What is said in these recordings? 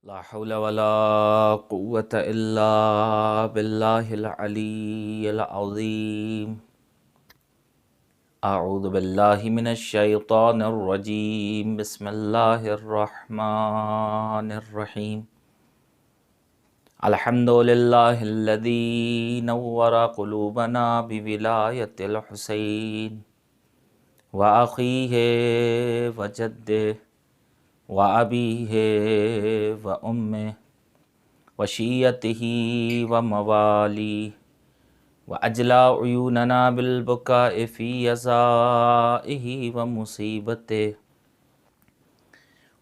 لا حول ولا قوة إلا بالله العلي العظيم. أعوذ بالله من الشيطان الرجيم. بسم الله الرحمن الرحيم. الحمد لله الذي نور قلوبنا بولاية الحسين وأخيه وجده وأبيه وأمه وشيته ومواليه وأجلى عيوننا بالبكاء في يزائه ومصيبته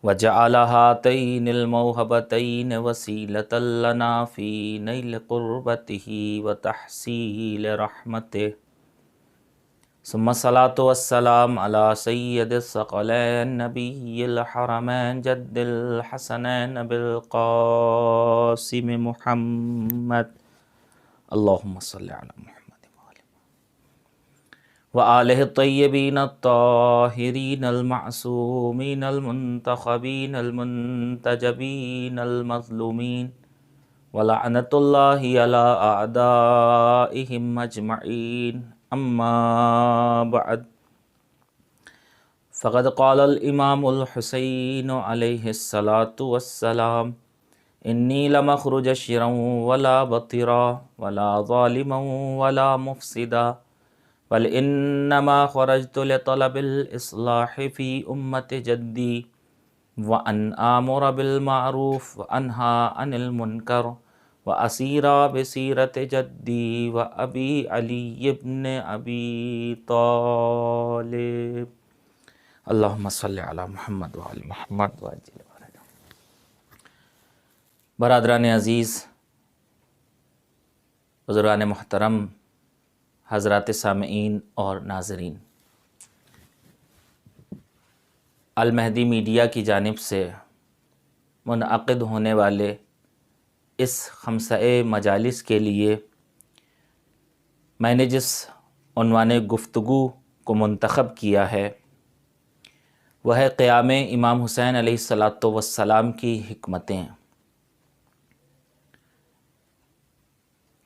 وجعل هاتين الموهبتين وسيلة لنا في نيل قربته وتحصيل رحمته. ثم الصلاة والسلام على سيد الثقلين نبي الحرمين جد الحسنين أبي القاسم محمد اللهم صل على محمد وآله الطيبين الطاهرين المعصومين المنتخبين المنتجبين المظلومين ولعنة الله على أعدائهم أجمعين. أما بعد، فقد قال الإمام الحسين عليه الصلاة والسلام: إني لمخرج شرا ولا بطرا ولا ظالما ولا مفسدا، بل إنما خرجت لطلب الإصلاح في أمة جدي وأن آمر بالمعروف وأنهى عن المنكر وأسير بسيرة جدي وأبي علي بن أبي طالب. اللهم صل علی محمد وعلی محمد وعجل فرجہ. برادران عزیز، بزرگان محترم، حضرات سامعین اور ناظرین، المہدی میڈیا کی جانب سے منعقد ہونے والے اس خمسہ مجالس کے لیے میں نے جس عنوان گفتگو کو منتخب کیا ہے وہ ہے قیام امام حسین علیہ الصلاۃ والسلام کی حکمتیں.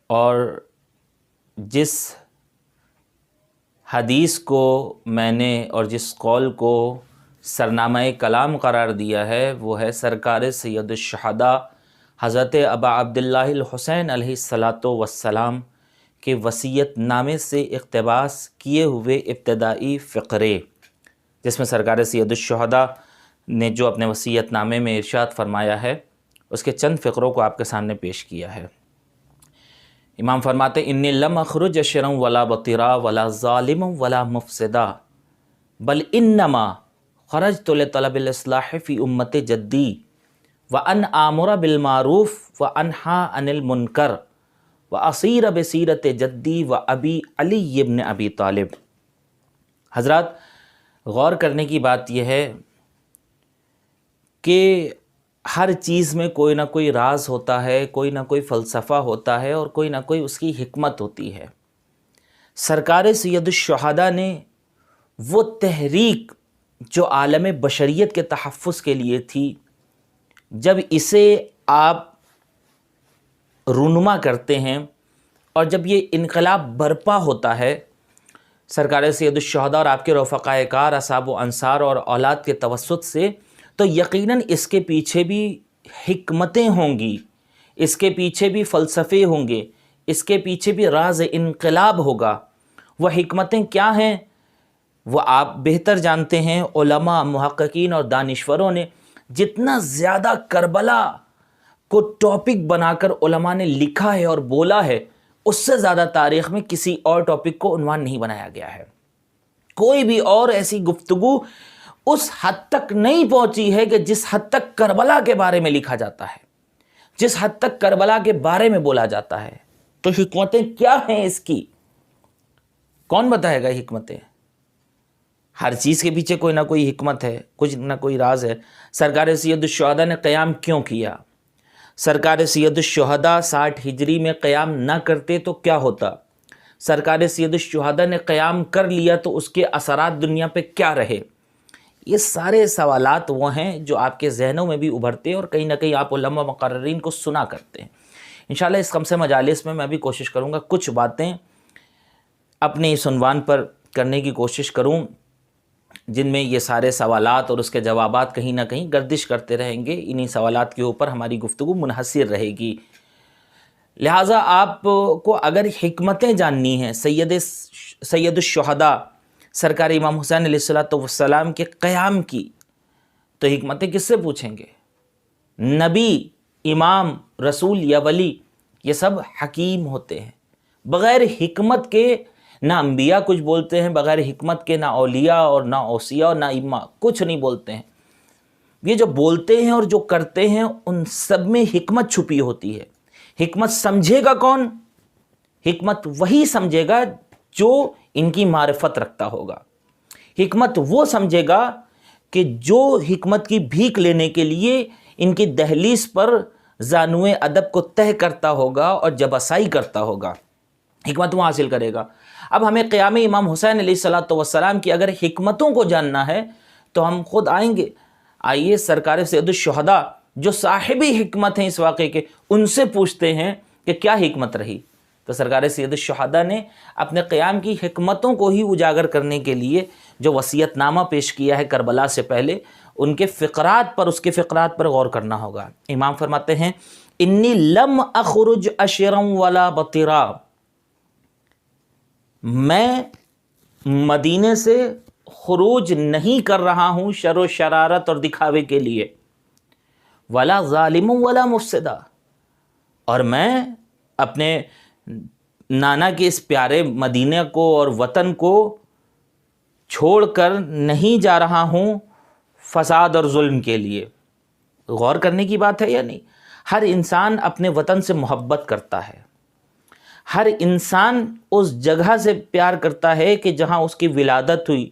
اور جس حدیث کو میں نے اور جس قول کو سرنامہ کلام قرار دیا ہے وہ ہے سرکار سید الشہداء حضرت ابا عبداللہ الحسین علیہ الصلاۃ والسلام کے وصیت نامے سے اقتباس کیے ہوئے ابتدائی فقرے، جس میں سرکار سید الشہداء نے جو اپنے وصیت نامے میں ارشاد فرمایا ہے اس کے چند فقروں کو آپ کے سامنے پیش کیا ہے. امام فرماتے: انی لم اخرج شرا ولا بطرا ولا ظالما ولا مفسدا، بل انما خرجت لطلب الاصلاح فی امت جدی وان آمر بالمعروف وانہی عن المنکر واسیر بسیرت جدی وابی علی بن ابی طالب. حضرات، غور کرنے کی بات یہ ہے کہ ہر چیز میں کوئی نہ کوئی راز ہوتا ہے، کوئی نہ کوئی فلسفہ ہوتا ہے اور کوئی نہ کوئی اس کی حکمت ہوتی ہے. سرکار سید الشہداء نے وہ تحریک جو عالم بشریت کے تحفظ کے لیے تھی، جب اسے آپ رونما کرتے ہیں اور جب یہ انقلاب برپا ہوتا ہے سرکار سید الشہداء اور آپ کے رفقائے کار، اصحاب و انصار اور اولاد کے توسط سے، تو یقیناً اس کے پیچھے بھی حکمتیں ہوں گی، اس کے پیچھے بھی فلسفے ہوں گے، اس کے پیچھے بھی راز انقلاب ہوگا. وہ حکمتیں کیا ہیں وہ آپ بہتر جانتے ہیں. علماء، محققین اور دانشوروں نے جتنا زیادہ کربلا کو ٹاپک بنا کر علماء نے لکھا ہے اور بولا ہے، اس سے زیادہ تاریخ میں کسی اور ٹاپک کو عنوان نہیں بنایا گیا ہے. کوئی بھی اور ایسی گفتگو اس حد تک نہیں پہنچی ہے کہ جس حد تک کربلا کے بارے میں لکھا جاتا ہے، جس حد تک کربلا کے بارے میں بولا جاتا ہے. تو حکمتیں کیا ہیں اس کی؟ کون بتائے گا حکمتیں؟ ہر چیز کے پیچھے کوئی نہ کوئی حکمت ہے، کچھ نہ کوئی راز ہے. سرکار سید الشہداء نے قیام کیوں کیا؟ سرکار سید الشہداء 60 ہجری میں قیام نہ کرتے تو کیا ہوتا؟ سرکار سید الشہداء نے قیام کر لیا تو اس کے اثرات دنیا پہ کیا رہے؟ یہ سارے سوالات وہ ہیں جو آپ کے ذہنوں میں بھی ابھرتے ہیں اور کہیں نہ کہیں آپ علماء مقررین کو سنا کرتے ہیں۔ انشاءاللہ اس خمسہ مجالس میں بھی کوشش کروں گا کچھ باتیں اپنے اس عنوان پر کرنے کی کوشش کروں جن میں یہ سارے سوالات اور اس کے جوابات کہیں نہ کہیں گردش کرتے رہیں گے، انہی سوالات کے اوپر ہماری گفتگو منحصر رہے گی۔ لہٰذا آپ کو اگر حکمتیں جاننی ہیں سید الشہداء سرکار امام حسین علیہ السلام کے قیام کی، تو حکمتیں کس سے پوچھیں گے؟ نبی، امام، رسول یا ولی یہ سب حکیم ہوتے ہیں۔ بغیر حکمت کے نہ انبیاء کچھ بولتے ہیں، بغیر حکمت کے نہ اولیاء اور نہ اوصیاء اور نہ ائمہ کچھ نہیں بولتے ہیں۔ یہ جو بولتے ہیں اور جو کرتے ہیں ان سب میں حکمت چھپی ہوتی ہے۔ حکمت سمجھے گا کون؟ حکمت وہی سمجھے گا جو ان کی معرفت رکھتا ہوگا۔ حکمت وہ سمجھے گا کہ جو حکمت کی بھیک لینے کے لیے ان کی دہلیز پر زانوئے ادب کو تہ کرتا ہوگا اور جبسائی کرتا ہوگا، حکمت وہ حاصل کرے گا۔ اب ہمیں قیام امام حسین علیہ السلام کی اگر حکمتوں کو جاننا ہے تو ہم خود آئیں گے، آئیے سرکار سید الشہداء جو صاحبی حکمت ہیں اس واقعے کے، ان سے پوچھتے ہیں کہ کیا حکمت رہی۔ تو سرکار سید الشہداء نے اپنے قیام کی حکمتوں کو ہی اجاگر کرنے کے لیے جو وصیت نامہ پیش کیا ہے کربلا سے پہلے، ان کے فقرات پر، اس کے فقرات پر غور کرنا ہوگا۔ امام فرماتے ہیں انی لم اخرج اشرا ولا بطرا، میں مدینے سے خروج نہیں کر رہا ہوں شر و شرارت اور دکھاوے کے لیے، ولا ظالم ولا مفسدہ، اور میں اپنے نانا کے اس پیارے مدینہ کو اور وطن کو چھوڑ کر نہیں جا رہا ہوں فساد اور ظلم کے لیے۔ غور کرنے کی بات ہے یا نہیں؟ ہر انسان اپنے وطن سے محبت کرتا ہے، ہر انسان اس جگہ سے پیار کرتا ہے کہ جہاں اس کی ولادت ہوئی،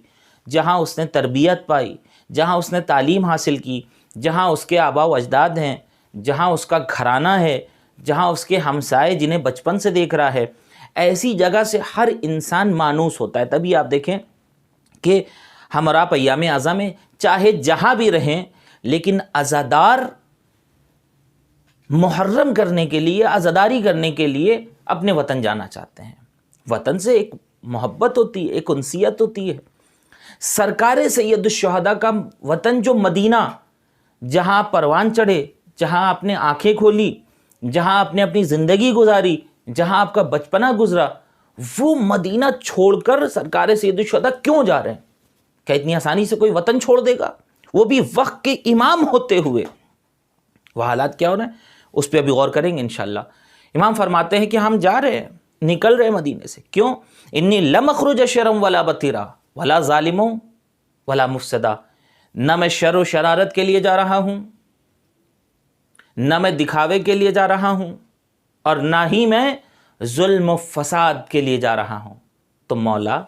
جہاں اس نے تربیت پائی، جہاں اس نے تعلیم حاصل کی، جہاں اس کے آبا و اجداد ہیں، جہاں اس کا گھرانہ ہے، جہاں اس کے ہمسائے جنہیں بچپن سے دیکھ رہا ہے، ایسی جگہ سے ہر انسان مانوس ہوتا ہے۔ تبھی آپ دیکھیں کہ ہم اور آپ ایام ازاں میں چاہے جہاں بھی رہیں لیکن عزادار محرم کرنے کے لیے، عزاداری کرنے کے لیے اپنے وطن جانا چاہتے ہیں۔ وطن سے ایک محبت ہوتی ہے، ایک انسیت ہوتی ہے۔ سرکار سید الشہداء کا وطن جو مدینہ، جہاں پروان چڑھے، جہاں آپ نے آنکھیں کھولی، جہاں آپ نے اپنی زندگی گزاری، جہاں آپ کا بچپنا گزرا، وہ مدینہ چھوڑ کر سرکار سید الشہداء کیوں جا رہے ہیں؟ کیا اتنی آسانی سے کوئی وطن چھوڑ دے گا؟ وہ بھی وقت کے امام ہوتے ہوئے۔ وہ حالات کیا ہو رہے ہیں اس پہ ابھی غور کریں گے انشاءاللہ۔ امام فرماتے ہیں کہ ہم جا رہے ہیں، نکل رہے ہیں مدینے سے، کیوں؟ انی لم اخرج شرم ولا بطیرا ولا ظالموں ولا مفسدہ، نہ میں شر و شرارت کے لیے جا رہا ہوں، نہ میں دکھاوے کے لیے جا رہا ہوں، اور نہ ہی میں ظلم و فساد کے لیے جا رہا ہوں۔ تو مولا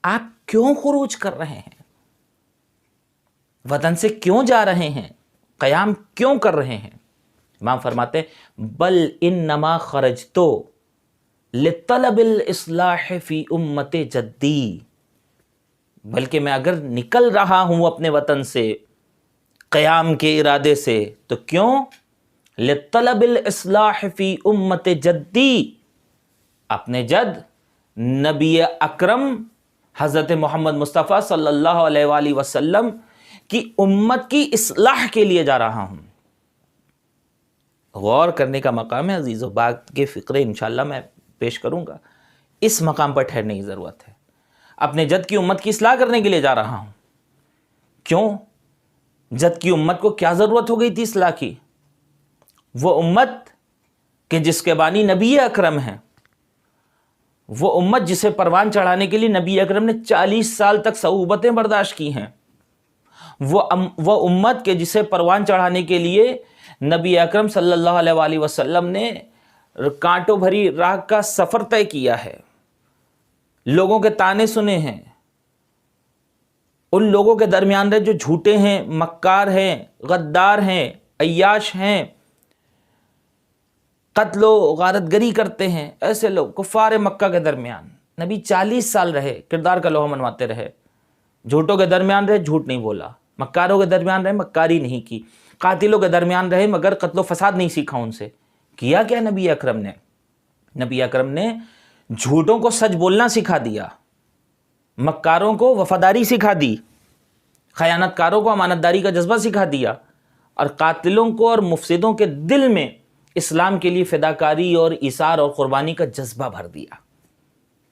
آپ کیوں خروج کر رہے ہیں؟ وطن سے کیوں جا رہے ہیں؟ قیام کیوں کر رہے ہیں؟ امام فرماتے ہیں بل انما خرجتو لطلب الاصلاح فی امت جدی، بلکہ میں اگر نکل رہا ہوں اپنے وطن سے قیام کے ارادے سے تو کیوں؟ لطلب الاصلاح فی امت جدی، اپنے جد نبی اکرم حضرت محمد مصطفیٰ صلی اللہ علیہ وآلہ وسلم کی امت کی اصلاح کے لیے جا رہا ہوں۔ غور کرنے کا مقام ہے عزیز و باغ کے فقرے انشاءاللہ میں پیش کروں گا، اس مقام پر ٹھہرنے کی ضرورت ہے۔ اپنے جد کی امت کی اصلاح کرنے کے لیے جا رہا ہوں، کیوں؟ جد کی امت کو کیا ضرورت ہو گئی تھی اصلاح کی؟ وہ امت کہ جس کے بانی نبی اکرم ہیں، وہ امت جسے پروان چڑھانے کے لیے نبی اکرم نے 40 سال تک صعوبتیں برداشت کی ہیں، وہ امت کہ جسے پروان چڑھانے کے لیے نبی اکرم صلی اللہ علیہ وآلہ وسلم نے کانٹوں بھری راہ کا سفر طے کیا ہے، لوگوں کے تانے سنے ہیں، ان لوگوں کے درمیان رہے جو جھوٹے ہیں، مکار ہیں، غدار ہیں، عیاش ہیں، قتل و غارت گری کرتے ہیں، ایسے لوگ کفار مکہ کے درمیان نبی 40 سال رہے، کردار کا لوہا منواتے رہے۔ جھوٹوں کے درمیان رہے، جھوٹ نہیں بولا، مکاروں کے درمیان رہے، مکاری نہیں کی، قاتلوں کے درمیان رہے مگر قتل و فساد نہیں سیکھا ان سے۔ کیا کیا نبی اکرم نے؟ نبی اکرم نے جھوٹوں کو سچ بولنا سکھا دیا، مکاروں کو وفاداری سکھا دی، خیانت کاروں کو امانت داری کا جذبہ سکھا دیا، اور قاتلوں کو اور مفسدوں کے دل میں اسلام کے لیے فداکاری اور ایثار اور قربانی کا جذبہ بھر دیا۔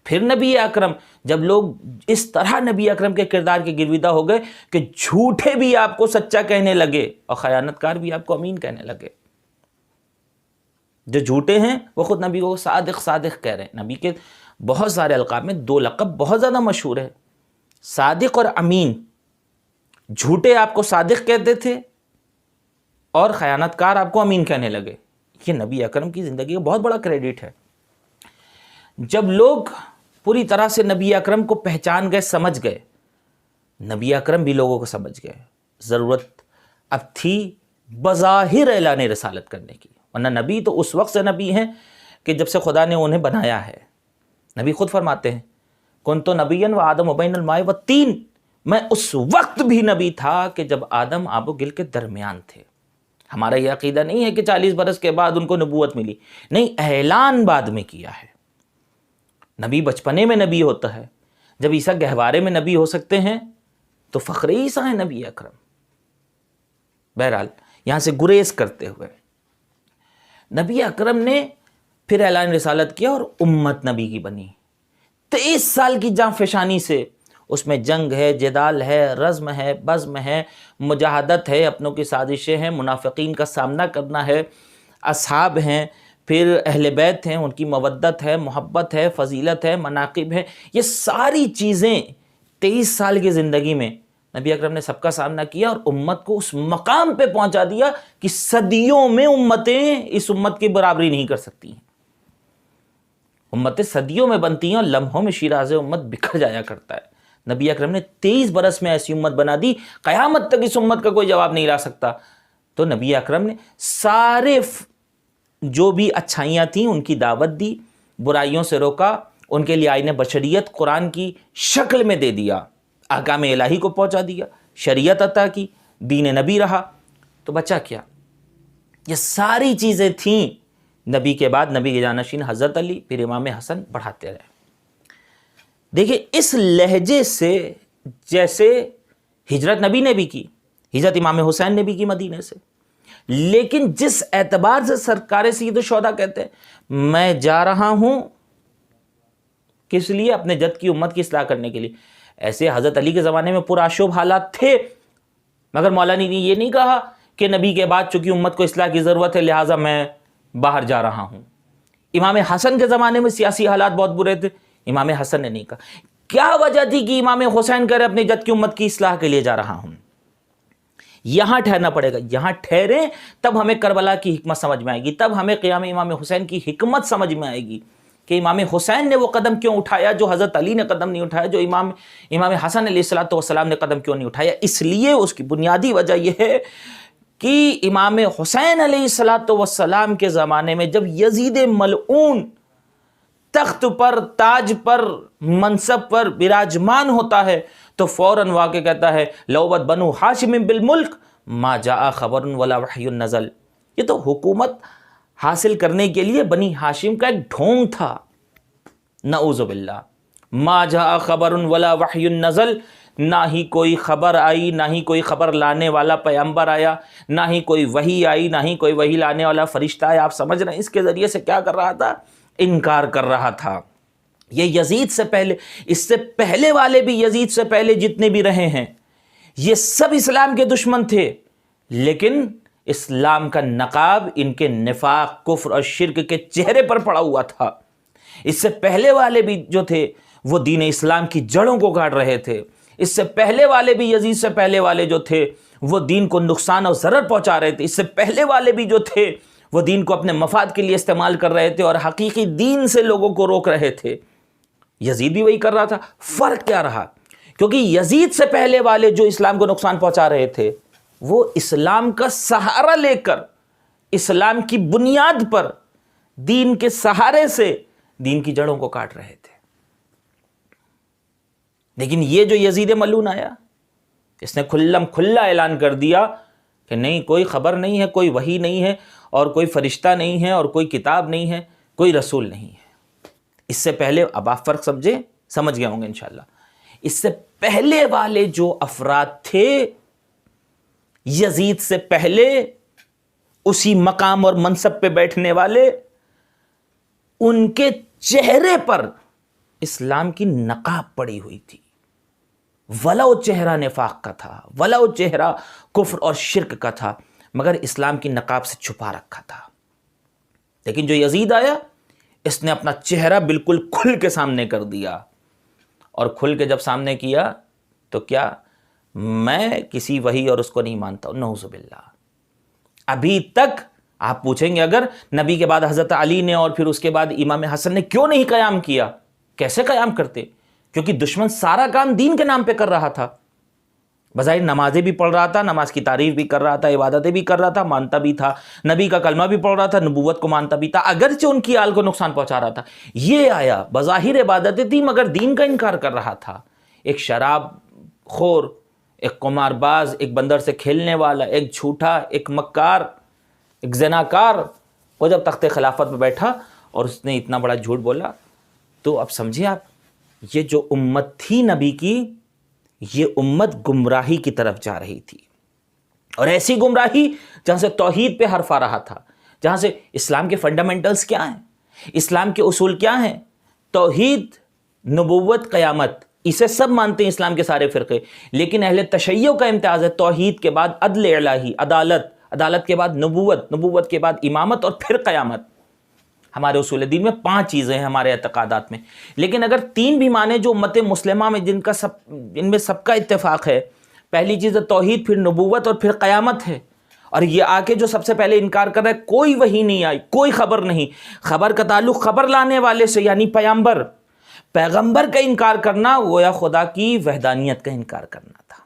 پھر نبی اکرم، جب لوگ اس طرح نبی اکرم کے کردار کے گرویدہ ہو گئے کہ جھوٹے بھی آپ کو سچا کہنے لگے اور خیانت کار بھی آپ کو امین کہنے لگے۔ جو جھوٹے ہیں وہ خود نبی کو صادق صادق کہہ رہے ہیں۔ نبی کے بہت سارے القاب میں 2 لقب بہت زیادہ مشہور ہے، صادق اور امین۔ جھوٹے آپ کو صادق کہتے تھے اور خیانت کار آپ کو امین کہنے لگے۔ یہ نبی اکرم کی زندگی کا بہت بڑا کریڈٹ ہے۔ جب لوگ پوری طرح سے نبی اکرم کو پہچان گئے، سمجھ گئے، نبی اکرم بھی لوگوں کو سمجھ گئے، ضرورت اب تھی بظاہر اعلان رسالت کرنے کی، ورنہ نبی تو اس وقت سے نبی ہیں کہ جب سے خدا نے انہیں بنایا ہے۔ نبی خود فرماتے ہیں کنت نبیا و آدم بین الماء والطین، میں اس وقت بھی نبی تھا کہ جب آدم آب و گل کے درمیان تھے۔ ہمارا یہ عقیدہ نہیں ہے کہ 40 برس کے بعد ان کو نبوت ملی، نہیں، اعلان بعد میں کیا ہے۔ نبی بچپنے میں نبی ہوتا ہے، جب عیسیٰ گہوارے میں نبی ہو سکتے ہیں تو فخر عیسیٰ ہے نبی اکرم۔ بہرحال یہاں سے گریز کرتے ہوئے نبی اکرم نے پھر اعلان رسالت کیا اور امت نبی کی بنی۔ 23 سال کی جاں فشانی سے، اس میں جنگ ہے، جدال ہے، رزم ہے، بزم ہے، مجاہدت ہے، اپنوں کی سازشیں ہیں، منافقین کا سامنا کرنا ہے، اصحاب ہیں، پھر اہل بیت ہیں، ان کی مودت ہے، محبت ہے، فضیلت ہے، مناقب ہے۔ یہ ساری چیزیں 23 سال کی زندگی میں نبی اکرم نے سب کا سامنا کیا اور امت کو اس مقام پہ پہنچا دیا کہ صدیوں میں امتیں اس امت کی برابری نہیں کر سکتی ہیں۔ امتیں صدیوں میں بنتی ہیں اور لمحوں میں شیراز امت بکھر جایا کرتا ہے۔ نبی اکرم نے 23 برس میں ایسی امت بنا دی، قیامت تک اس امت کا کوئی جواب نہیں لا سکتا۔ تو نبی اکرم نے سارے جو بھی اچھائیاں تھیں ان کی دعوت دی، برائیوں سے روکا، ان کے لیے آئین بشریت قرآن کی شکل میں دے دیا، احکام الہی کو پہنچا دیا، شریعت عطا کی، دین نبی رہا۔ تو بچا کیا؟ یہ ساری چیزیں تھیں۔ نبی کے بعد نبی کے جانشین حضرت علی، پھر امام حسن، بڑھاتے رہے۔ دیکھیں اس لہجے سے جیسے ہجرت نبی نے بھی کی، ہجرت امام حسین نے بھی کی مدینے سے، لیکن جس اعتبار سے سرکار سید الشہداء کہتے ہیں میں جا رہا ہوں کس لیے؟ اپنے جد کی امت کی اصلاح کرنے کے لیے۔ ایسے حضرت علی کے زمانے میں پرآشوب حالات تھے، مگر مولانا نے یہ نہیں کہا کہ نبی کے بعد چونکہ امت کو اصلاح کی ضرورت ہے لہٰذا میں باہر جا رہا ہوں۔ امام حسن کے زمانے میں سیاسی حالات بہت برے تھے، امام حسن نے نہیں کہا۔ کیا وجہ تھی کہ امام حسین کہہ رہے اپنی جد کی امت کی اصلاح کے لیے جا رہا ہوں؟ یہاں ٹھہرنا پڑے گا، یہاں ٹھہریں تب ہمیں کربلا کی حکمت سمجھ میں آئے گی، تب ہمیں قیام امام حسین کی حکمت سمجھ میں آئے گی کہ امام حسین نے وہ قدم کیوں اٹھایا جو حضرت علی نے قدم نہیں اٹھایا، جو امام حسن علیہ السلام نے قدم کیوں نہیں اٹھایا۔ اس لیے اس کی بنیادی وجہ یہ ہے کہ امام حسین علیہ السلام کے زمانے میں جب یزید ملعون تخت پر، تاج پر، منصب پر براجمان ہوتا ہے تو فوراً واقع کہتا ہے لوبت بنو ہاشم بالملک ما جاء خبر ولا وحی نزل۔ یہ تو حکومت حاصل کرنے کے لیے بنی ہاشم کا ایک ڈھونگ تھا، نعوذ باللہ۔ ما جاء خبر ولا وحی نزل، نہ ہی کوئی خبر آئی، نہ ہی کوئی خبر لانے والا پیغمبر آیا، نہ ہی کوئی وحی آئی، نہ ہی کوئی وحی لانے والا فرشتہ آیا۔ آپ سمجھ رہے ہیں اس کے ذریعے سے کیا کر رہا تھا؟ انکار کر رہا تھا۔ یہ یزید سے پہلے، اس سے پہلے والے بھی، یزید سے پہلے جتنے بھی رہے ہیں، یہ سب اسلام کے دشمن تھے، لیکن اسلام کا نقاب ان کے نفاق، کفر اور شرک کے چہرے پر پڑا ہوا تھا۔ اس سے پہلے والے بھی جو تھے وہ دین اسلام کی جڑوں کو کاٹ رہے تھے۔ اس سے پہلے والے بھی، یزید سے پہلے والے جو تھے وہ دین کو نقصان اور ضرر پہنچا رہے تھے۔ اس سے پہلے والے بھی جو تھے وہ دین کو اپنے مفاد کے لیے استعمال کر رہے تھے اور حقیقی دین سے لوگوں کو روک رہے تھے۔ یزید بھی وہی کر رہا تھا۔ فرق کیا رہا؟ کیونکہ یزید سے پہلے والے جو اسلام کو نقصان پہنچا رہے تھے وہ اسلام کا سہارا لے کر، اسلام کی بنیاد پر، دین کے سہارے سے دین کی جڑوں کو کاٹ رہے تھے۔ لیکن یہ جو یزید ملعون آیا، اس نے کھلم کھلا اعلان کر دیا کہ نہیں، کوئی خبر نہیں ہے، کوئی وحی نہیں ہے، اور کوئی فرشتہ نہیں ہے، اور کوئی کتاب نہیں ہے، کوئی رسول نہیں ہے۔ اس سے پہلے، اب آپ فرق سمجھ گئے ہوں گے انشاءاللہ، اس سے پہلے والے جو افراد تھے، یزید سے پہلے اسی مقام اور منصب پہ بیٹھنے والے، ان کے چہرے پر اسلام کی نقاب پڑی ہوئی تھی، ولو چہرہ نفاق کا تھا، ولو چہرہ کفر اور شرک کا تھا، مگر اسلام کی نقاب سے چھپا رکھا تھا۔ لیکن جو یزید آیا، اس نے اپنا چہرہ بالکل کھل کے سامنے کر دیا، اور کھل کے جب سامنے کیا تو کیا، میں کسی وحی اور اس کو نہیں مانتا ہوں، نعوذ باللہ۔ ابھی تک آپ پوچھیں گے اگر نبی کے بعد حضرت علی نے اور پھر اس کے بعد امام حسن نے کیوں نہیں قیام کیا، کیسے قیام کرتے؟ کیونکہ دشمن سارا کام دین کے نام پہ کر رہا تھا، بظاہر نمازیں بھی پڑھ رہا تھا، نماز کی تعریف بھی کر رہا تھا، عبادتیں بھی کر رہا تھا، مانتا بھی تھا، نبی کا کلمہ بھی پڑھ رہا تھا، نبوت کو مانتا بھی تھا، اگرچہ ان کی آل کو نقصان پہنچا رہا تھا۔ یہ آیا، بظاہر عبادتیں تھی مگر دین کا انکار کر رہا تھا، ایک شراب خور، ایک قمار باز، ایک بندر سے کھیلنے والا، ایک جھوٹا، ایک مکار، ایک زناکار، وہ جب تخت خلافت پہ بیٹھا اور اس نے اتنا بڑا جھوٹ بولا، تو اب سمجھیں آپ، یہ جو امت تھی نبی کی، یہ امت گمراہی کی طرف جا رہی تھی، اور ایسی گمراہی جہاں سے توحید پہ حرف آ رہا تھا، جہاں سے اسلام کے فنڈامنٹلز کیا ہیں، اسلام کے اصول کیا ہیں، توحید، نبوت، قیامت، اسے سب مانتے ہیں اسلام کے سارے فرقے، لیکن اہل تشیع کا امتیاز ہے توحید کے بعد عدل الہی، عدالت، عدالت کے بعد نبوت، نبوت کے بعد امامت، اور پھر قیامت۔ ہمارے اصول دین میں 5 چیزیں ہیں ہمارے اعتقادات میں، لیکن اگر 3 بھی مانے جو امت مسلمہ میں ان میں سب کا اتفاق ہے، پہلی چیز توحید، پھر نبوت، اور پھر قیامت ہے، اور یہ آ کے جو سب سے پہلے انکار کر رہا ہے، کوئی وحی نہیں آئی، کوئی خبر نہیں، خبر کا تعلق خبر لانے والے سے یعنی پیغمبر کا انکار کرنا گویا خدا کی وحدانیت کا انکار کرنا تھا۔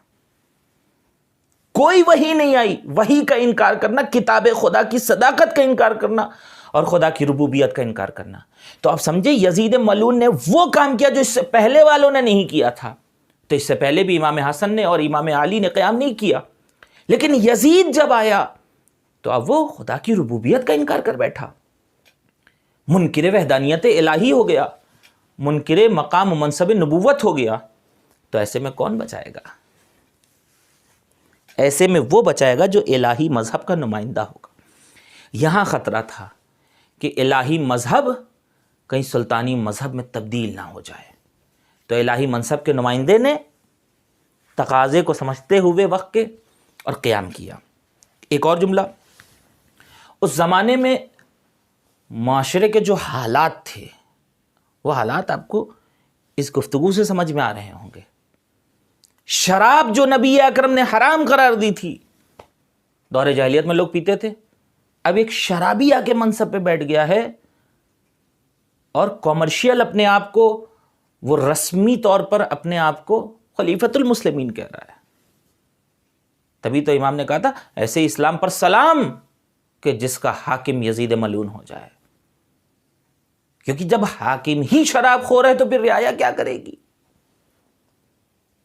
کوئی وحی نہیں آئی، وحی کا انکار کرنا، کتاب خدا کی صداقت کا انکار کرنا، اور خدا کی ربوبیت کا انکار کرنا۔ تو آپ سمجھے یزید ملعون نے وہ کام کیا جو اس سے پہلے والوں نے نہیں کیا تھا۔ تو اس سے پہلے بھی امام حسن نے اور امام علی نے قیام نہیں کیا، لیکن یزید جب آیا تو اب وہ خدا کی ربوبیت کا انکار کر بیٹھا، منکر وحدانیت الہی ہو گیا، منکر مقام و منصب نبوت ہو گیا۔ تو ایسے میں کون بچائے گا؟ ایسے میں وہ بچائے گا جو الہی مذہب کا نمائندہ ہوگا۔ یہاں خطرہ تھا کہ الہی مذہب کہیں سلطانی مذہب میں تبدیل نہ ہو جائے، تو الہی منصب کے نمائندے نے تقاضے کو سمجھتے ہوئے وقت کے اور قیام کیا۔ ایک اور جملہ، اس زمانے میں معاشرے کے جو حالات تھے، وہ حالات آپ کو اس گفتگو سے سمجھ میں آ رہے ہوں گے۔ شراب جو نبی اکرم نے حرام قرار دی تھی، دور جاہلیت میں لوگ پیتے تھے، اب ایک شرابی آ کے منصب پہ بیٹھ گیا ہے اور کامرشل اپنے آپ کو، وہ رسمی طور پر اپنے آپ کو خلیفۃ المسلمین کہہ رہا ہے۔ تبھی تو امام نے کہا تھا ایسے اسلام پر سلام کہ جس کا حاکم یزید ملعون ہو جائے، کیونکہ جب حاکم ہی شراب خور ہے تو پھر رعایا کیا کرے گی؟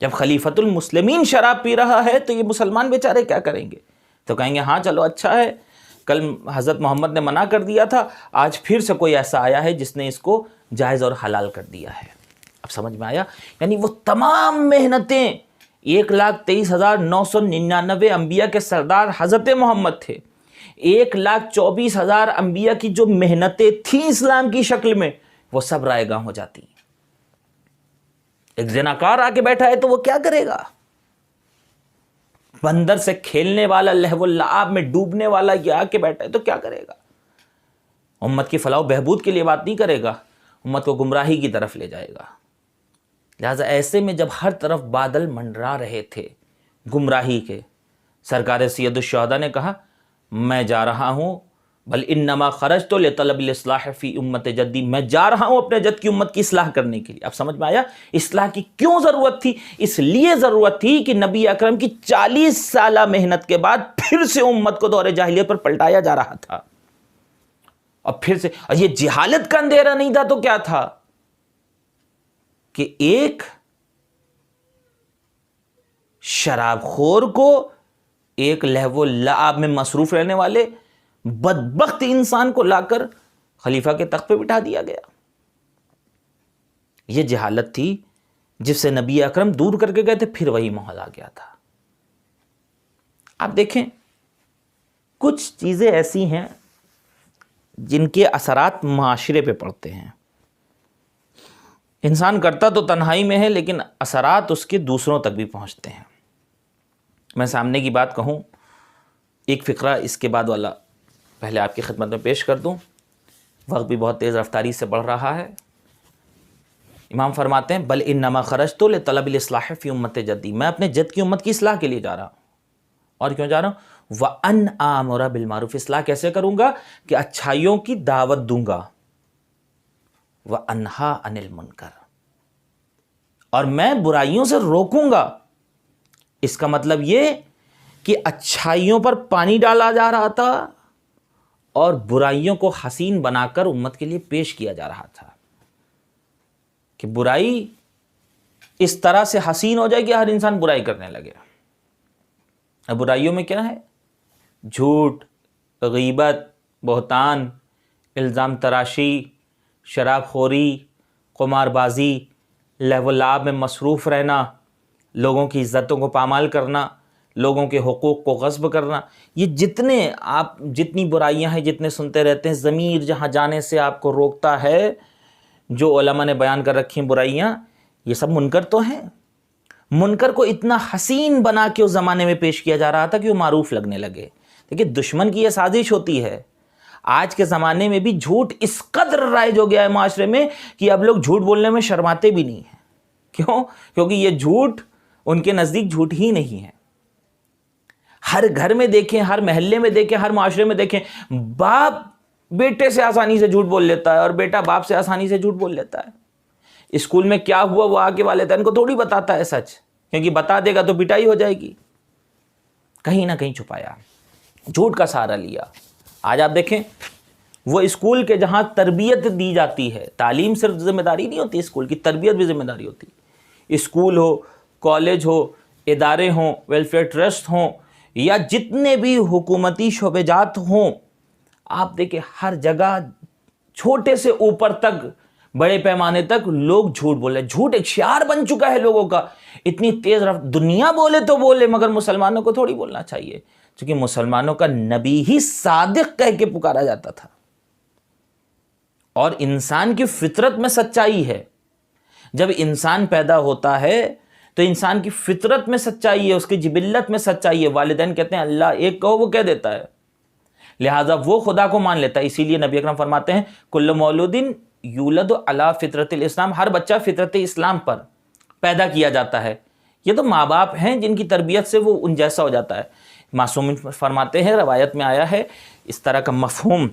جب خلیفۃ المسلمین شراب پی رہا ہے تو یہ مسلمان بیچارے کیا کریں گے؟ تو کہیں گے ہاں چلو اچھا ہے، کل حضرت محمد نے منع کر دیا تھا، آج پھر سے کوئی ایسا آیا ہے جس نے اس کو جائز اور حلال کر دیا ہے۔ اب سمجھ میں آیا؟ یعنی وہ تمام محنتیں 1,23,999 انبیاء کے سردار حضرت محمد تھے، 1,24,000 انبیاء کی جو محنتیں تھیں اسلام کی شکل میں، وہ سب رائے گاں ہو جاتی۔ ایک زناکار آ کے بیٹھا ہے تو وہ کیا کرے گا؟ بندر سے کھیلنے والا، لہو اللعاب میں ڈوبنے والا یہ آ کے بیٹھا ہے تو کیا کرے گا؟ امت کی فلاح و بہبود کے لیے بات نہیں کرے گا، امت کو گمراہی کی طرف لے جائے گا۔ لہٰذا ایسے میں جب ہر طرف بادل منڈرا رہے تھے گمراہی کے، سرکار سید الشہداء نے کہا میں جا رہا ہوں، بل انما خرجت لطلب الاصلاح فی امت جدی، میں جا رہا ہوں اپنے جد کی امت کی اصلاح کرنے کے لیے۔ اب سمجھ میں آیا اصلاح کی کیوں ضرورت تھی؟ اس لیے ضرورت تھی کہ نبی اکرم کی 40 سالہ محنت کے بعد پھر سے امت کو دور جاہلیت پر پلٹایا جا رہا تھا، اور پھر سے، اور یہ جہالت کا اندھیرا نہیں تھا تو کیا تھا کہ ایک شراب خور کو، ایک لہو و لعب میں مصروف رہنے والے بدبخت انسان کو لا کر خلیفہ کے تخت پہ بٹھا دیا گیا. یہ جہالت تھی جس سے نبی اکرم دور کر کے گئے تھے، پھر وہی ماحول آ گیا تھا. آپ دیکھیں کچھ چیزیں ایسی ہیں جن کے اثرات معاشرے پہ پڑتے ہیں. انسان کرتا تو تنہائی میں ہے لیکن اثرات اس کے دوسروں تک بھی پہنچتے ہیں. میں سامنے کی بات کہوں، ایک فقرہ اس کے بعد والا پہلے آپ کی خدمت میں پیش کر دوں، وقت بھی بہت تیز رفتاری سے بڑھ رہا ہے. امام فرماتے ہیں بل انما خرجت لطلب الاصلاح فی امت جدی، میں اپنے جد کی امت کی اصلاح کے لیے جا رہا ہوں. اور کیوں جا رہا ہوں؟ وَأَنْ آمُرَ بِالْمَعْرُوفِ، اصلاح کیسے کروں گا کہ اچھائیوں کی دعوت دوں گا. وَأَنْهَا عَنِ الْمُنْكَرِ، اور میں برائیوں سے روکوں گا. اس کا مطلب یہ کہ اچھائیوں پر پانی ڈالا جا رہا تھا اور برائیوں کو حسین بنا کر امت کے لیے پیش کیا جا رہا تھا کہ برائی اس طرح سے حسین ہو جائے کہ ہر انسان برائی کرنے لگے. اب برائیوں میں کیا ہے؟ جھوٹ، غیبت، بہتان، الزام تراشی، شراب خوری، قمار بازی، لہو و لعب میں مصروف رہنا، لوگوں کی عزتوں کو پامال کرنا، لوگوں کے حقوق کو غصب کرنا. یہ جتنی برائیاں ہیں، جتنے سنتے رہتے ہیں، ضمیر جہاں جانے سے آپ کو روکتا ہے. جو علماء نے بیان کر رکھی ہیں برائیاں، یہ سب منکر تو ہیں. منکر کو اتنا حسین بنا کے اس زمانے میں پیش کیا جا رہا تھا کہ وہ معروف لگنے لگے. دیکھیے دشمن کی یہ سازش ہوتی ہے. آج کے زمانے میں بھی جھوٹ اس قدر رائج ہو گیا ہے معاشرے میں کہ اب لوگ جھوٹ بولنے میں شرماتے بھی نہیں ہیں. کیوں؟ کیونکہ یہ جھوٹ ان کے نزدیک جھوٹ ہی نہیں ہے. ہر گھر میں دیکھیں، ہر محلے میں دیکھیں، ہر معاشرے میں دیکھیں، باپ بیٹے سے آسانی سے جھوٹ بول لیتا ہے اور بیٹا باپ سے آسانی سے جھوٹ بول لیتا ہے. اسکول میں کیا ہوا وہ آگے والدین کو تھوڑی بتاتا ہے سچ، کیونکہ بتا دے گا تو پٹائی ہو جائے گی. کہیں نہ کہیں چھپایا، جھوٹ کا سہارا لیا. آج آپ دیکھیں وہ اسکول کے جہاں تربیت دی جاتی ہے، تعلیم صرف ذمہ داری نہیں ہوتی، اسکول کی تربیت بھی ذمہ داری ہوتی. اسکول ہو، کالج ہو، ادارے ہوں، ویلفیئر ٹرسٹ ہوں، یا جتنے بھی حکومتی شعبے جات ہوں، آپ دیکھیں ہر جگہ چھوٹے سے اوپر تک، بڑے پیمانے تک لوگ جھوٹ بول رہے ہیں. جھوٹ ایک شعار بن چکا ہے لوگوں کا. اتنی تیز رفت دنیا بولے تو بولے، مگر مسلمانوں کو تھوڑی بولنا چاہیے، کیونکہ مسلمانوں کا نبی ہی صادق کہہ کے پکارا جاتا تھا. اور انسان کی فطرت میں سچائی ہے. جب انسان پیدا ہوتا ہے تو انسان کی فطرت میں سچائی ہے، اس کی جبلت میں سچائی ہے. والدین کہتے ہیں اللہ ایک کہو وہ کہہ دیتا ہے، لہٰذا وہ خدا کو مان لیتا ہے. اسی لیے نبی اکرم فرماتے ہیں کل مولود یولد علی فطرت الاسلام، ہر بچہ فطرت اسلام پر پیدا کیا جاتا ہے. یہ تو ماں باپ ہیں جن کی تربیت سے وہ ان جیسا ہو جاتا ہے. معصومین فرماتے ہیں، روایت میں آیا ہے اس طرح کا مفہوم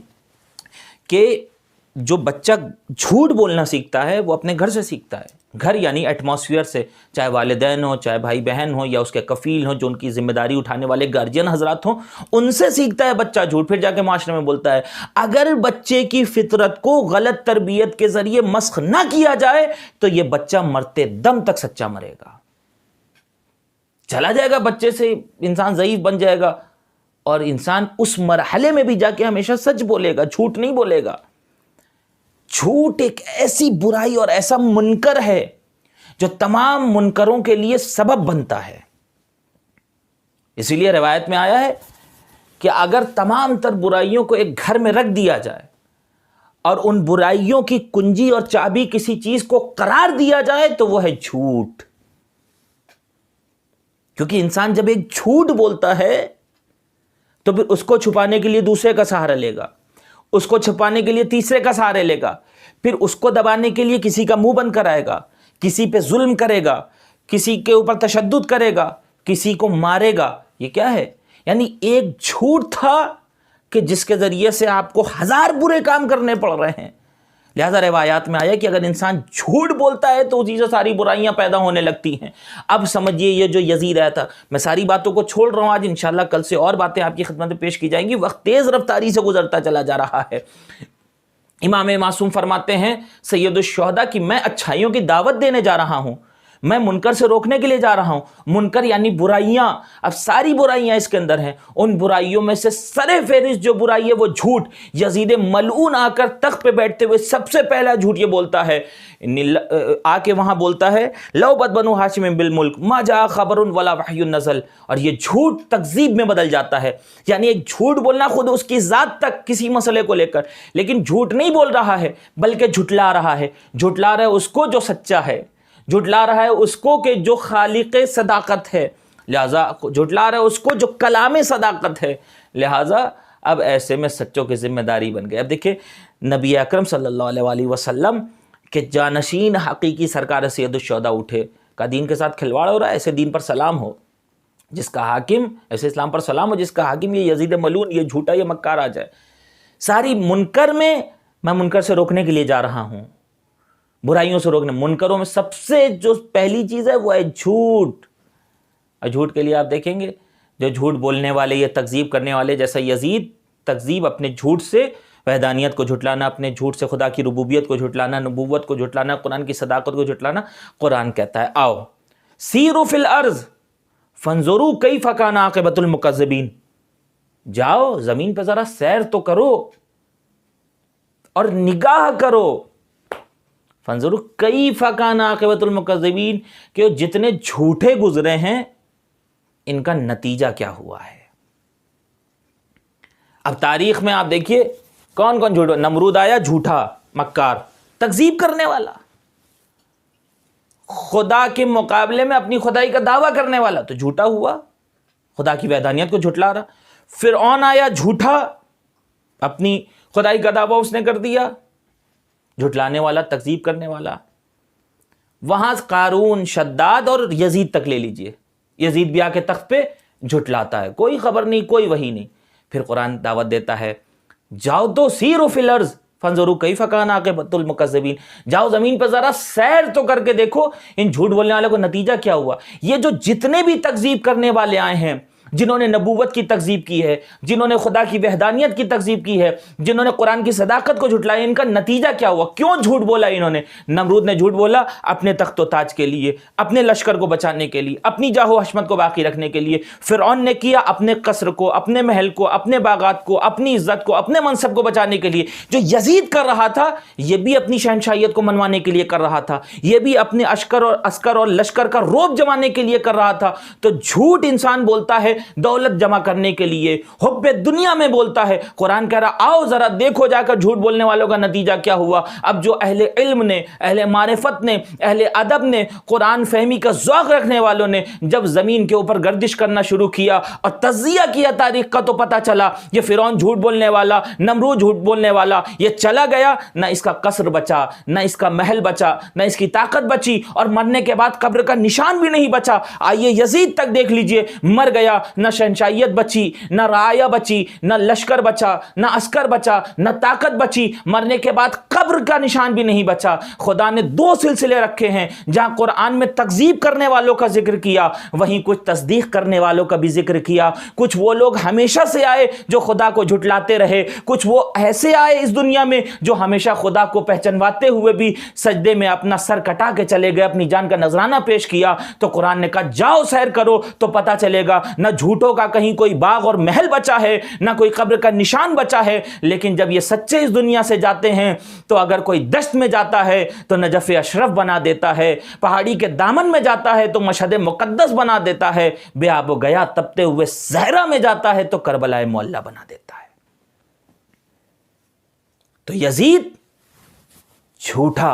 کہ جو بچہ جھوٹ بولنا سیکھتا ہے وہ اپنے گھر سے سیکھتا ہے. گھر یعنی ایٹماسفیئر سے، چاہے والدین ہوں، چاہے بھائی بہن ہوں، یا اس کے کفیل ہوں جو ان کی ذمہ داری اٹھانے والے گارجین حضرات ہوں، ان سے سیکھتا ہے بچہ جھوٹ، پھر جا کے معاشرے میں بولتا ہے. اگر بچے کی فطرت کو غلط تربیت کے ذریعے مسخ نہ کیا جائے تو یہ بچہ مرتے دم تک سچا مرے گا. چلا جائے گا بچے سے، انسان ضعیف بن جائے گا، اور انسان اس مرحلے میں بھی جا کے ہمیشہ سچ بولے گا، جھوٹ نہیں بولے گا. جھوٹ ایک ایسی برائی اور ایسا منکر ہے جو تمام منکروں کے لیے سبب بنتا ہے. اسی لیے روایت میں آیا ہے کہ اگر تمام تر برائیوں کو ایک گھر میں رکھ دیا جائے اور ان برائیوں کی کنجی اور چابی کسی چیز کو قرار دیا جائے تو وہ ہے جھوٹ. کیونکہ انسان جب ایک جھوٹ بولتا ہے تو پھر اس کو چھپانے کے لیے دوسرے کا سہارا لے گا، اس کو چھپانے کے لیے تیسرے کا سہارا لے گا، پھر اس کو دبانے کے لیے کسی کا منہ بند کرائے گا، کسی پہ ظلم کرے گا، کسی کے اوپر تشدد کرے گا، کسی کو مارے گا. یہ کیا ہے؟ یعنی ایک جھوٹ تھا کہ جس کے ذریعے سے آپ کو ہزار برے کام کرنے پڑ رہے ہیں. لہذا روایات میں آیا کہ اگر انسان جھوٹ بولتا ہے تو اسی سے ساری برائیاں پیدا ہونے لگتی ہیں. اب سمجھیے یہ جو یزید آیا تھا، میں ساری باتوں کو چھوڑ رہا ہوں آج، انشاءاللہ کل سے اور باتیں آپ کی خدمت میں پیش کی جائیں گی. وقت تیز رفتاری سے گزرتا چلا جا رہا ہے. امام معصوم فرماتے ہیں سید الشہداء کہ میں اچھائیوں کی دعوت دینے جا رہا ہوں. میں منکر سے روکنے کے لیے جا رہا ہوں. منکر یعنی برائیاں. اب ساری برائیاں اس کے اندر ہیں. ان برائیوں میں سے سر فہرست جو برائی ہے وہ جھوٹ. یزید ملعون آ کر تخت پہ بیٹھتے ہوئے سب سے پہلا جھوٹ یہ بولتا ہے, آ کے وہاں بولتا ہے لو بد بنو ہاشم بالملک ما جاء خبر ولا وحی نزل. اور یہ جھوٹ تکذیب میں بدل جاتا ہے. یعنی ایک جھوٹ بولنا خود اس کی ذات تک کسی مسئلے کو لے کر, لیکن جھوٹ نہیں بول رہا ہے بلکہ جھٹلا رہا ہے. جھٹلا رہا ہے اس کو جو سچا ہے, جھٹلا رہا ہے اس کو کہ جو خالق صداقت ہے, لہٰذا جھٹلا رہا ہے اس کو جو کلام صداقت ہے. لہٰذا اب ایسے میں سچوں کی ذمہ داری بن گئی. اب دیکھیں نبی اکرم صلی اللہ علیہ وآلہ وسلم کے جانشین حقیقی سرکار سید الشہداء اٹھے, کا دین کے ساتھ کھلواڑ ہو رہا ہے, ایسے دین پر سلام ہو. جس کا حاکم, ایسے اسلام پر سلام ہو جس کا حاکم یہ یزید ملعون, یہ جھوٹا, یہ مکار آ جائے. ساری منکر میں منکر سے روکنے کے لیے جا رہا ہوں, برائیوں سے روکنے. منکروں میں سب سے جو پہلی چیز ہے وہ ہے جھوٹ. اور جھوٹ کے لیے آپ دیکھیں گے جو جھوٹ بولنے والے, یہ تکذیب کرنے والے, جیسا یزید تکذیب اپنے جھوٹ سے وحدانیت کو جھٹلانا, اپنے جھوٹ سے خدا کی ربوبیت کو جھٹلانا, نبوت کو جھٹلانا, قرآن کی صداقت کو جھٹلانا. قرآن کہتا ہے آؤ سیروا فی الارض فانظروا کیف کان عاقبۃ المکذبین, جاؤ زمین پہ ذرا سیر تو کرو اور نگاہ کرو. فانظروا کیف کان عاقبۃ المکذبین, کہ جتنے جھوٹے گزرے ہیں ان کا نتیجہ کیا ہوا ہے. اب تاریخ میں آپ دیکھیے کون کون جھوٹ. نمرود آیا جھوٹا, مکار, تکذیب کرنے والا, خدا کے مقابلے میں اپنی خدائی کا دعویٰ کرنے والا تو جھوٹا ہوا, خدا کی وحدانیت کو جھٹلا رہا. فرعون آیا جھوٹا, اپنی خدائی کا دعویٰ اس نے کر دیا, جھٹلانے والا, تکذیب کرنے والا. وہاں قارون, شداد اور یزید تک لے لیجئے, یزید بھی آ کے تخت پہ جھٹلاتا ہے, کوئی خبر نہیں, کوئی وحی نہیں. پھر قرآن دعوت دیتا ہے جاؤ تو سیروا فی الارض فانظروا کیف کان عاقبۃ المکذبین, جاؤ زمین پہ ذرا سیر تو کر کے دیکھو ان جھوٹ بولنے والوں کو نتیجہ کیا ہوا. یہ جو جتنے بھی تکذیب کرنے والے آئے ہیں, جنہوں نے نبوت کی تکذیب کی ہے, جنہوں نے خدا کی وحدانیت کی تکذیب کی ہے, جنہوں نے قرآن کی صداقت کو جھٹلایا, ان کا نتیجہ کیا ہوا؟ کیوں جھوٹ بولا انہوں نے؟ نمرود نے جھوٹ بولا اپنے تخت و تاج کے لیے, اپنے لشکر کو بچانے کے لیے, اپنی جاہ و حشمت کو باقی رکھنے کے لیے. فرعون نے کیا اپنے قصر کو, اپنے محل کو, اپنے باغات کو, اپنی عزت کو, اپنے منصب کو بچانے کے لیے. جو یزید کر رہا تھا یہ بھی اپنی شہنشاہیت کو منوانے کے لیے کر رہا تھا, یہ بھی اپنے عسکر اور لشکر کا روب جمانے کے لیے کر رہا تھا. تو جھوٹ انسان بولتا ہے دولت جمع کرنے کے لیے, حب دنیا میں بولتا ہے. قرآن کہہ رہا آؤ ذرا دیکھو جا کر جھوٹ بولنے والوں کا نتیجہ کیا ہوا. اب جو اہل علم نے, اہل معرفت نے, اہل ادب نے, قرآن فہمی کا ذوق رکھنے والوں نے جب زمین کے اوپر گردش کرنا شروع کیا اور تجزیہ کیا تاریخ کا, تو پتا چلا یہ فرعون جھوٹ بولنے والا, نمرود جھوٹ بولنے والا, یہ چلا گیا, نہ اس کا قصر بچا, نہ اس کا محل بچا, نہ اس کی طاقت بچی, اور مرنے کے بعد قبر کا نشان بھی نہیں بچا. آئیے یزید تک دیکھ لیجئے, مر گیا, نہ شہنشاہیت بچی, نہ رعایا بچی, نہ لشکر بچا, نہ عسکر بچا, نہ طاقت بچی, مرنے کے بعد قبر کا نشان بھی نہیں بچا. خدا نے دو سلسلے رکھے ہیں, جہاں قرآن میں تکذیب کرنے والوں کا ذکر کیا, وہیں کچھ تصدیق کرنے والوں کا بھی ذکر کیا. کچھ وہ لوگ ہمیشہ سے آئے جو خدا کو جھٹلاتے رہے, کچھ وہ ایسے آئے اس دنیا میں جو ہمیشہ خدا کو پہچنواتے ہوئے بھی سجدے میں اپنا سر کٹا کے چلے گئے, اپنی جان کا نذرانہ پیش کیا. تو قرآن نے کہا جاؤ سیر کرو تو پتا چلے گا نہ جھوٹوں کا کہیں کوئی باغ اور محل بچا ہے, نہ کوئی قبر کا نشان بچا ہے. لیکن جب یہ سچے اس دنیا سے جاتے ہیں تو اگر کوئی دشت میں جاتا ہے تو نجف اشرف بنا دیتا ہے, پہاڑی کے دامن میں جاتا ہے تو مشہد مقدس بنا دیتا ہے, بے آب و گیا تپتے ہوئے صحرا میں جاتا ہے تو کربلا معلیٰ بنا دیتا ہے. تو یزید جھوٹا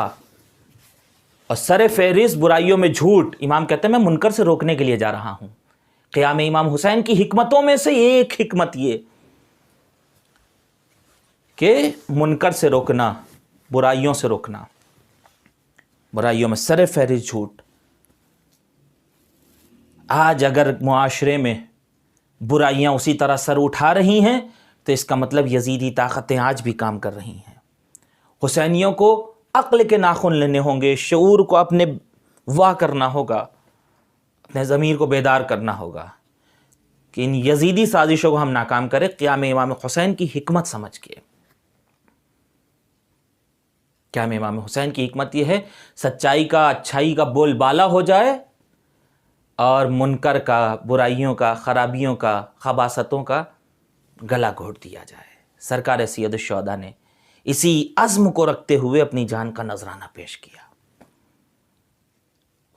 اور سر فہرست برائیوں میں جھوٹ. امام کہتے ہیں میں منکر سے روکنے کے لیے جا رہا ہوں. قیام امام حسین کی حکمتوں میں سے ایک حکمت یہ کہ منکر سے روکنا, برائیوں سے روکنا, برائیوں میں سر فہرست جھوٹ. آج اگر معاشرے میں برائیاں اسی طرح سر اٹھا رہی ہیں تو اس کا مطلب یزیدی طاقتیں آج بھی کام کر رہی ہیں. حسینیوں کو عقل کے ناخن لینے ہوں گے, شعور کو اپنے واہ کرنا ہوگا, اپنے ضمیر کو بیدار کرنا ہوگا کہ ان یزیدی سازشوں کو ہم ناکام کریں قیام امام حسین کی حکمت سمجھ کے. کیا میں امام حسین کی حکمت یہ ہے سچائی کا اچھائی کا بول بالا ہو جائے اور منکر کا برائیوں کا خرابیوں کا خباثتوں کا گلا گھونٹ دیا جائے؟ سرکار سید الشہداء نے اسی عزم کو رکھتے ہوئے اپنی جان کا نذرانہ پیش کیا۔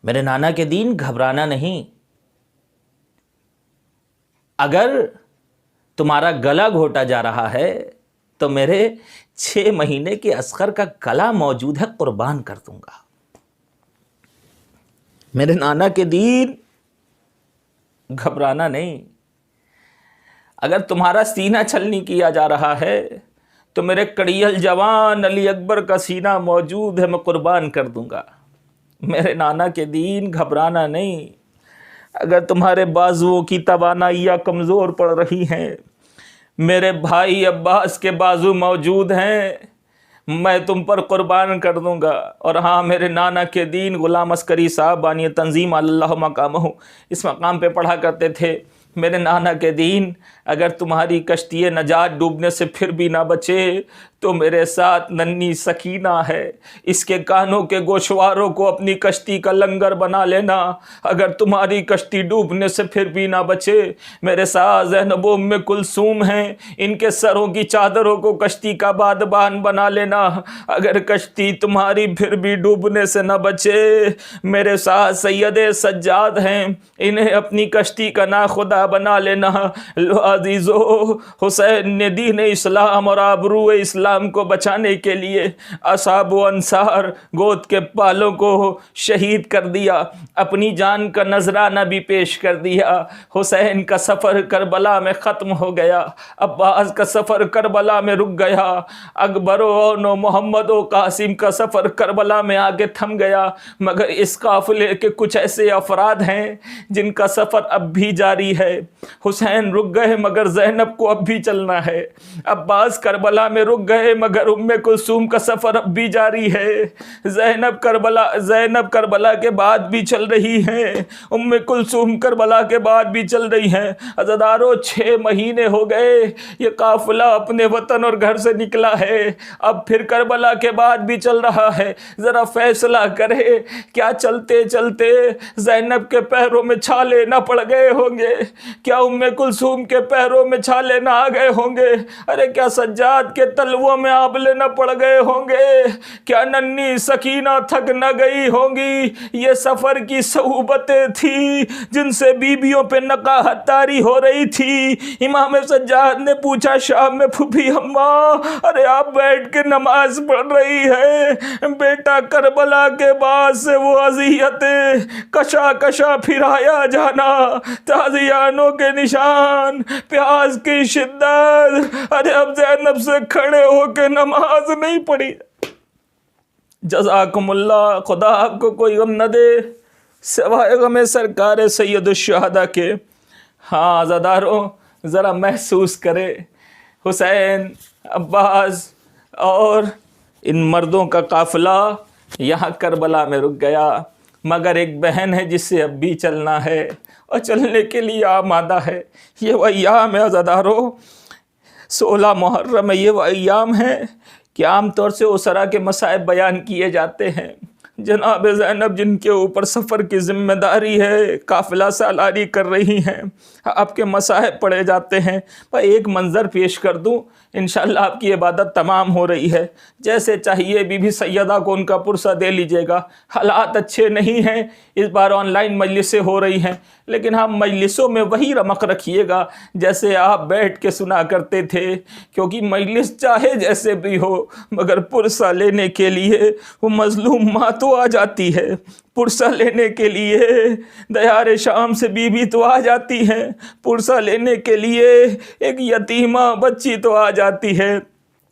میرے نانا کے دین گھبرانا نہیں، اگر تمہارا گلا گھونٹا جا رہا ہے تو میرے 6 مہینے کے اصغر کا گلا موجود ہے، قربان کر دوں گا۔ میرے نانا کے دین گھبرانا نہیں، اگر تمہارا سینہ چھلنی کیا جا رہا ہے تو میرے کڑیل جوان علی اکبر کا سینہ موجود ہے، میں قربان کر دوں گا۔ میرے نانا کے دین گھبرانا نہیں، اگر تمہارے بازوؤں کی توانائیاں کمزور پڑ رہی ہیں، میرے بھائی عباس کے بازو موجود ہیں، میں تم پر قربان کر دوں گا۔ اور ہاں، میرے نانا کے دین غلام عسکری صاحب بانی تنظیم اللہ مقامہ اس مقام پہ پڑھا کرتے تھے، میرے نانا کے دین اگر تمہاری کشتی نجات ڈوبنے سے پھر بھی نہ بچے تو میرے ساتھ ننھی سکینہ ہے، اس کے کانوں کے گوشواروں کو اپنی کشتی کا لنگر بنا لینا۔ اگر تمہاری کشتی ڈوبنے سے پھر بھی نہ بچے، میرے ساتھ زینب و ام کلثوم ہیں، ان کے سروں کی چادروں کو کشتی کا بادبان بنا لینا۔ اگر کشتی تمہاری پھر بھی ڈوبنے سے نہ بچے، میرے ساتھ سید سجاد ہیں، انہیں اپنی کشتی کا ناخدا بنا لینا۔ لو عزیزو، حسین نے دین اسلام اور آبرو اسلام کو بچانے کے لیے اصحاب و انصار گود کے پالوں کو شہید کر دیا، اپنی جان کا نذرانہ بھی پیش کر دیا۔ حسین کا سفر کربلا میں ختم ہو گیا، عباس کا سفر کربلا میں رک گیا، اکبر و محمد و قاسم کا سفر کربلا میں آگے تھم گیا، مگر اس قافلے کے کچھ ایسے افراد ہیں جن کا سفر اب بھی جاری ہے۔ حسین رک گئے مگر زینب کو اب بھی چلنا ہے، عباس کربلا میں رک گئے مگر ام کلثوم کا سفر اب بھی جاری ہے، زینب کربلا کے بعد بھی چل رہی ہیں، ام کلثوم کربلا کے بعد بھی چل رہی ہیں۔ عزادارو، 6 مہینے ہو گئے یہ قافلہ اپنے وطن اور گھر سے نکلا ہے، اب پھر کربلا کے بعد بھی چل رہا ہے۔ ذرا فیصلہ کرے، کیا چلتے چلتے زینب کے پیروں میں چھالے نہ پڑ گئے ہوں گے؟ کیا ام کلثوم کے پیروں میں چھالے نہ آ گئے ہوں گے؟ ارے کیا سجاد کے تلووں میں آبلے نہ پڑ گئے ہوں گے؟ کیا ننھی سکینہ تھک نہ گئی ہوں گی؟ یہ سفر کی صعوبتیں تھی جن سے بیویوں پہ نقاہت طاری ہو رہی تھی۔ امام سجاد نے پوچھا شام میں، پھوپھی اماں، ارے آپ بیٹھ کے نماز پڑھ رہی ہے، بیٹا کربلا کے بعد سے وہ اذیتیں کشا کشا پھرایا جانا، تازیانوں کے نشان، پیاس کی شدت، ارے اب زینب سے کھڑے ہو کے نماز نہیں پڑھی۔ جزاکم اللہ، خدا آپ کو کوئی غم نہ دے سوائے غم سرکار سید الشہداء کے۔ ہاں عزاداروں، ذرا محسوس کرے، حسین، عباس اور ان مردوں کا قافلہ یہاں کربلا میں رک گیا، مگر ایک بہن ہے جس سے اب بھی چلنا ہے اور چلنے کے لیے آمادہ ہے۔ یہ وہ ایام ہے عزادارو، 16 محرم، یہ وہ ایام ہیں کہ عام طور سے اسرا کے مصائب بیان کیے جاتے ہیں۔ جناب زینب جن کے اوپر سفر کی ذمہ داری ہے، قافلہ سالاری کر رہی ہیں، آپ کے مصائب پڑے جاتے ہیں۔ پر ایک منظر پیش کر دوں، انشاءاللہ آپ کی عبادت تمام ہو رہی ہے۔ جیسے چاہیے بی بی سیدہ کو ان کا پرسہ دے لیجئے گا۔ حالات اچھے نہیں ہیں، اس بار آن لائن مجلسیں ہو رہی ہیں، لیکن ہم مجلسوں میں وہی رمق رکھیے گا جیسے آپ بیٹھ کے سنا کرتے تھے، کیونکہ مجلس چاہے جیسے بھی ہو مگر پرسہ لینے کے لیے وہ مظلوم ماں تو آ جاتی ہے، پرسہ لینے کے لیے دیار شام سے بیوی تو آ جاتی ہے، پرسہ لینے کے لیے ایک یتیمہ بچی تو آ جاتی ہے۔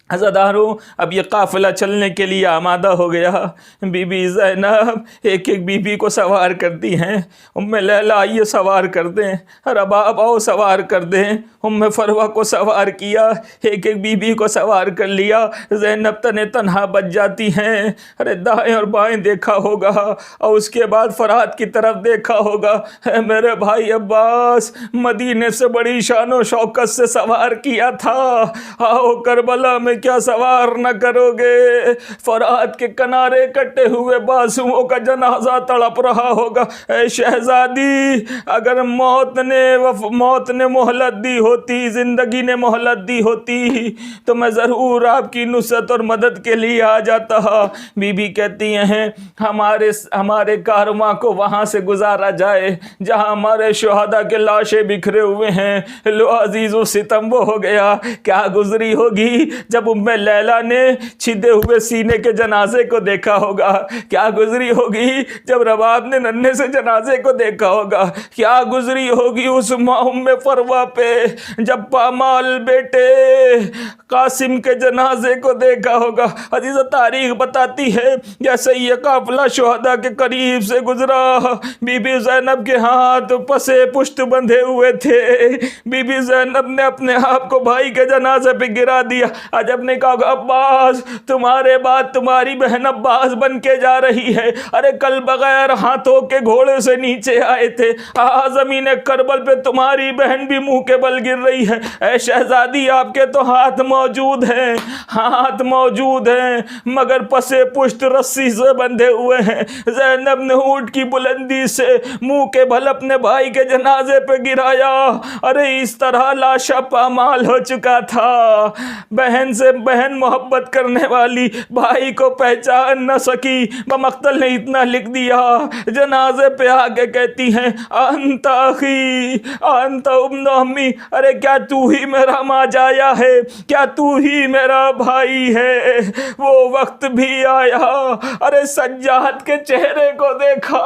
عزاداروں، اب یہ قافلہ چلنے کے لیے آمادہ ہو گیا۔ بی بی زینب ایک ایک بی بی کو سوار کرتی ہیں۔ ام لیلہ آئیے سوار کر دیں، رباب آؤ سوار کر دیں، ام فروہ کو سوار کیا، ایک ایک بی بی کو سوار کر لیا۔ زینب تنہا بچ جاتی ہیں۔ ارے دائیں اور بائیں دیکھا ہوگا اور اس کے بعد فرات کی طرف دیکھا ہوگا، اے میرے بھائی عباس مدینے سے بڑی شان و شوکت سے سوار کیا تھا، آؤ کربلا میں کیا سوار نہ کرو گے؟ فرات کے کنارے کٹے ہوئے بازوؤں کا جنازہ تڑپ رہا ہوگا۔ اے شہزادی، اگر موت نے مہلت دی ہوتی، زندگی نے مہلت دی ہوتی تو میں ضرور آپ کی نصرت اور مدد کے لیے آ جاتا۔ بی بی کہتی ہیں ہمارے کارواں کو وہاں سے گزارا جائے جہاں ہمارے شہداء کے لاشیں بکھرے ہوئے ہیں۔ لو عزیز و ستم وہ ہو گیا، کیا گزری ہوگی جب ام لیلہ نے چھدے ہوئے سینے کے جنازے کو دیکھا ہوگا، کیا گزری ہوگی جب رباب نے ننھے سے جنازے کو دیکھا ہوگا، کیا گزری ہوگی اس ام فروا پہ جب پامال بیٹے قاسم کے جنازے کو دیکھا ہوگا۔ عزیز تاریخ بتاتی ہے جیسے یہ قافلہ شہداء کے قریب سے گزرا، بی بی زینب کے ہاتھ پسے پشت بندھے ہوئے تھے۔ بی بی زینب نے اپنے آپ کو بھائی کے جنازے پہ گرا دیا۔ عجب نے کہا عباس تمہارے بعد تمہاری بہن عباس بن کے جا رہی ہے، ارے کل بغیر ہاتھوں کے گھوڑے سے نیچے آئے تھے، زمین کربل پہ تمہاری بہن بھی منہ کے بل گر رہی ہے۔ اے شہزادی آپ کے تو ہاتھ موجود ہیں مگر پسے پشت رسی سے بندھے ہوئے ہیں۔ زینب نے اونٹ کی بلندی سے منہ کے بھل اپنے بھائی کے جنازے پہ گرایا۔ ارے اس طرح لاشا پامال ہو چکا تھا، بہن سے بہن محبت کرنے والی بھائی کو پہچان نہ سکی۔ بمقتل نے اتنا لکھ دیا، جنازے پہ آگے کہتی ہیں انت اخی انت ابن امی، ارے کیا تو ہی میرا ماں جایا ہے، کیا تو ہی میرا بھائی ہے۔ وہ وقت بھی آیا، ارے سجاد کے چہرے کو دیکھا،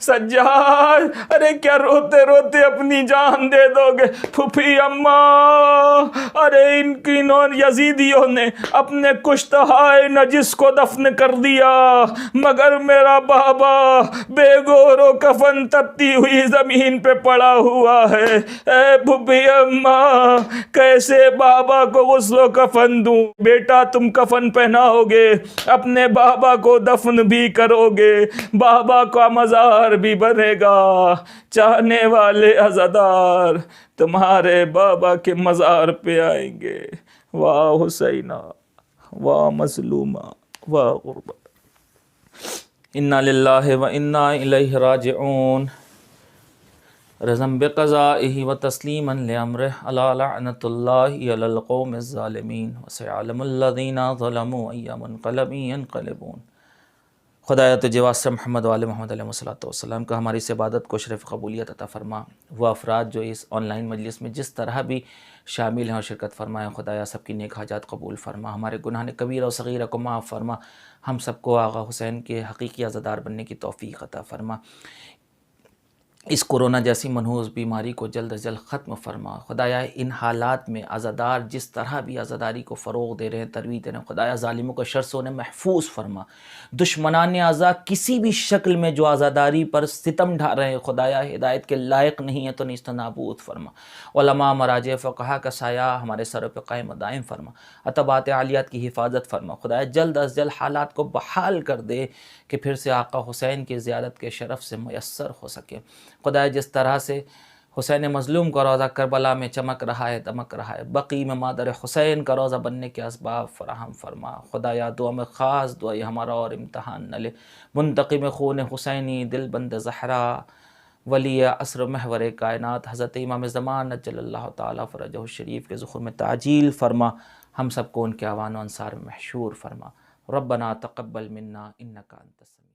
سجاد ارے کیا روتے روتے اپنی جان دے دو گے؟ پھوپھی اماں، ارے انہوں یزیدیوں نے اپنے کشتہائے نجس کو دفن کر دیا مگر میرا بابا بے گور و کفن تپتی ہوئی زمین پہ پڑا ہوا ہے۔ اے پھوپھی اماں کیسے بابا کو غسل و کفن دوں؟ بیٹا تم کفن پہناؤ گے، اپنے بابا کو دفن بھی کرو گے، بابا کا مزار بھی بنے گا، چاہنے والے عزادار تمہارے بابا کے مزار پہ آئیں گے۔ واہ حسینہ، واہ مظلومہ، واہ غربت۔ انا للہ و انا الیہ راجعون۔ رضا بقضائہ و تسلیما لامرہ، الا لعنۃ اللہ علی القوم الظالمین، وسيعلم الذین ظلموا ای منقلب ینقلبون۔ خدایا تجھے واسطہ محمد وآل محمد علیہ السلام کا ہماری اس عبادت کو شرف قبولیت عطا فرما۔ وہ افراد جو اس آن لائن مجلس میں جس طرح بھی شامل ہیں اور شرکت فرمائیں، خدایا سب کی نیک حاجات قبول فرما، ہمارے گناہ کبیرہ و صغیرہ کو معاف فرما، ہم سب کو آغا حسین کے حقیقی عزادار بننے کی توفیق عطا فرما، اس کورونا جیسی منحوس بیماری کو جلد از جلد ختم فرما۔ خدایا ان حالات میں عزادار جس طرح بھی عزاداری کو فروغ دے رہے ہیں، ترویج دے رہے ہیں، خدایا ظالموں کو شر سے انہیں محفوظ فرما۔ دشمنان عزا کسی بھی شکل میں جو عزاداری پر ستم ڈھا رہے ہیں، خدایا ہدایت کے لائق نہیں ہے تو نیست نابود فرما۔ علماء مراجع فقہا کا سایہ ہمارے سروں پہ قائم و دائم فرما، اتباعت عالیات کی حفاظت فرما۔ خدایا جلد از جلد حالات کو بحال کر دے کہ پھر سے آقا حسین کی زیادت کے شرف سے میسر ہو سکے۔ خدایا جس طرح سے حسین مظلوم کا روضہ کربلا میں چمک رہا ہے، دمک رہا ہے، بقی میں مادر حسین کا روضہ بننے کے اسباب فراہم فرما۔ خدایا دعا میں خاص دعا یہ ہمارا اور امتحان نہ لے۔ منتقم خون حسینی، دل بند زہرا، ولی عصر محور کائنات حضرت امام زمان عجل اللہ تعالیٰ فرجہ الشریف کے ظہور میں تعجیل فرما، ہم سب کو ان کے اعوان و انصار میں محشور فرما۔ ربنا تقبل منا انک انت السمیع